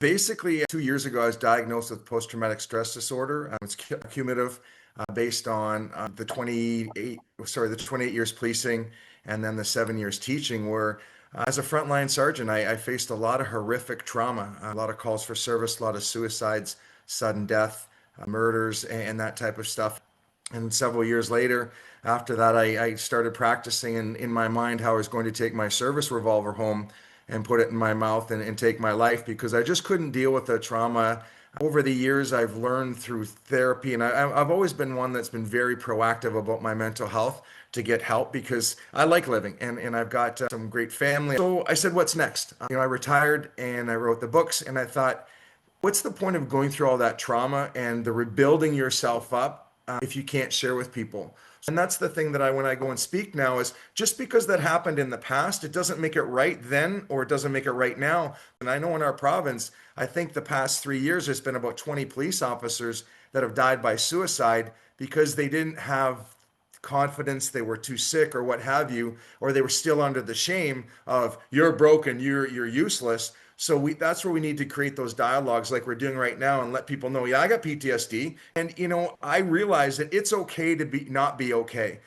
Basically, 2 years ago, I was diagnosed with post-traumatic stress disorder. It's cumulative, based on the 28 years policing and then the 7 years teaching. Where, as a frontline sergeant, I faced a lot of horrific trauma, a lot of calls for service, a lot of suicides, sudden death, murders, and that type of stuff. And several years later, after that, I started practicing in my mind how I was going to take my service revolver home and put it in my mouth and take my life, because I just couldn't deal with the trauma. Over the years, I've learned through therapy, and I've always been one that's been very proactive about my mental health to get help, because I like living, and I've got some great family. So I said, what's next? I retired and I wrote the books, and I thought, what's the point of going through all that trauma and the rebuilding yourself up if you can't share with people? And that's the thing that when I go and speak now, is just because that happened in the past, it doesn't make it right then, or it doesn't make it right now. And I know in our province, I think the past 3 years, there's been about 20 police officers that have died by suicide because they didn't have confidence, they were too sick or what have you, or they were still under the shame of you're broken, you're useless. So that's where we need to create those dialogues like we're doing right now, and let people know, yeah, I got PTSD. And I realize that it's okay to not be okay.